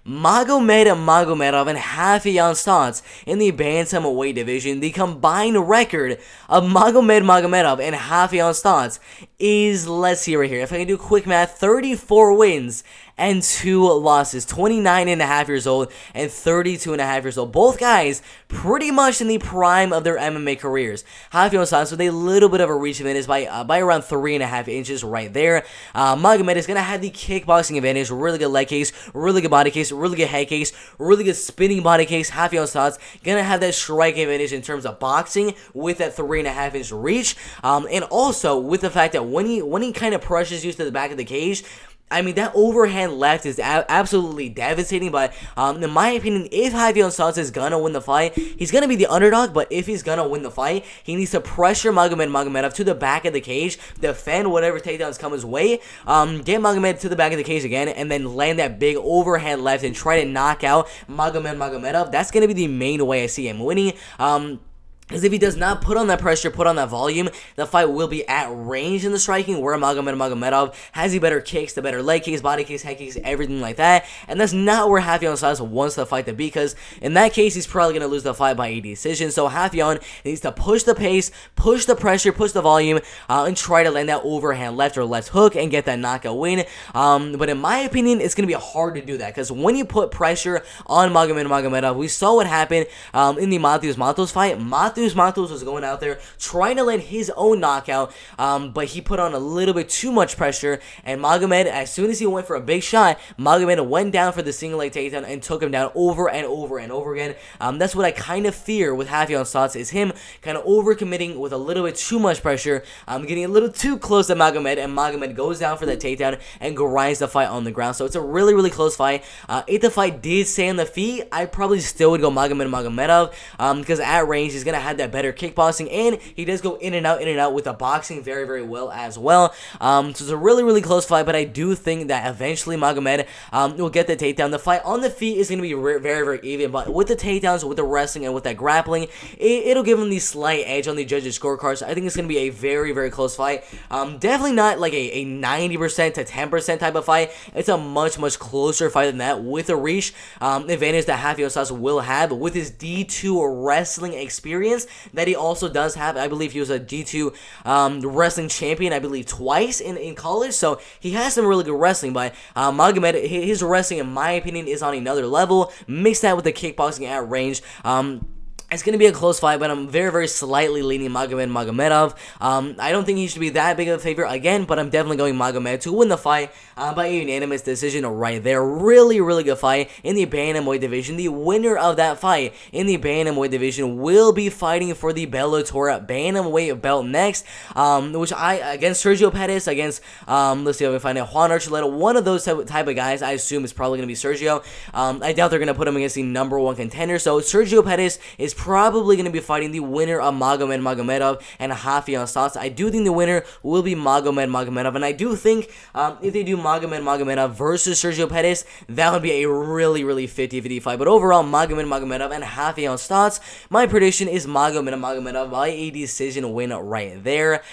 Magomedov and Raufeon Stots in the bantamweight division. The combined record of Magomedov and Raufeon Stots is, let's see right here, if I can do quick math, 34 wins and 2 losses, 29.5 years old and 32.5 years old. Both guys pretty much in the prime of their MMA careers. Raufeon Stots with a little bit of a reach advantage by around 3.5 inches right there. Magomed is going to have the kickboxing advantage, really good leg case, really good body case, really good head case, really good spinning body case. Raufeon Stots going to have that strike advantage in terms of boxing with that 3.5 inch reach. And also with the fact that when he kind of pressures you to the back of the cage, I mean, that overhand left is absolutely devastating, but in my opinion, if Raufeon Stots is going to win the fight, he's going to be the underdog, but if he's going to win the fight, he needs to pressure Magomedov to the back of the cage, defend whatever takedowns come his way, get Magomed to the back of the cage again, and then land that big overhand left and try to knock out Magomedov. That's going to be the main way I see him winning. Because if he does not put on that pressure, put on that volume, the fight will be at range in the striking, where Magomedov has the better kicks, the better leg kicks, body kicks, head kicks, everything like that. And that's not where Raufeon Stots wants the fight to be, because in that case, he's probably going to lose the fight by a decision. So Raufeon needs to push the pace, push the pressure, push the volume, and try to land that overhand left or left hook and get that knockout win. But in my opinion, it's going to be hard to do that, because when you put pressure on Magomedov, we saw what happened in the Matheus fight. Matheus was going out there trying to land his own knockout, but he put on a little bit too much pressure, and Magomed, as soon as he went for a big shot, Magomed went down for the single leg takedown and took him down over and over and over again. That's what I kind of fear with Raufeon Stots, is him kind of overcommitting with a little bit too much pressure, getting a little too close to Magomed, and Magomed goes down for that takedown and grinds the fight on the ground. So it's a really, really close fight. If the fight did stay on the feet, I probably still would go Magomedov, because at range, he's going to have that better kickboxing, and he does go in and out with the boxing very, very well as well. So it's a really, really close fight, but I do think that eventually Magomed will get the takedown. The fight on the feet is going to be very, very even, but with the takedowns, with the wrestling, and with that grappling, it'll give him the slight edge on the judges' scorecards. I think it's going to be a very, very close fight. Definitely not like a 90% to 10% type of fight. It's a much, much closer fight than that, with a reach advantage that Raufeon Stots will have with his D2 wrestling experience that he also does have. I believe he was a D2 wrestling champion, I believe, twice in college, so he has some really good wrestling. But Magomed, his wrestling, in my opinion, is on another level. Mix that with the kickboxing at range. It's going to be a close fight, but I'm very, very slightly leaning Magomedov. I don't think he should be that big of a favorite again, but I'm definitely going Magomed to win the fight by a unanimous decision right there. Really, really good fight in the bantamweight division. The winner of that fight in the bantamweight division will be fighting for the Bellator bantamweight belt next, which against Sergio Pettis, against, let's see if I can find it, Juan Archuleta, one of those type of guys. I assume it's probably going to be Sergio. I doubt they're going to put him against the #1 contender, so Sergio Pettis is probably going to be fighting the winner of Magomedov and Raufeon Stots. I do think the winner will be Magomedov, and I do think if they do Magomedov versus Sergio Pettis, that would be a really, really 50-50 fight. But overall, Magomedov and Raufeon Stots, my prediction is Magomedov by a decision win right there.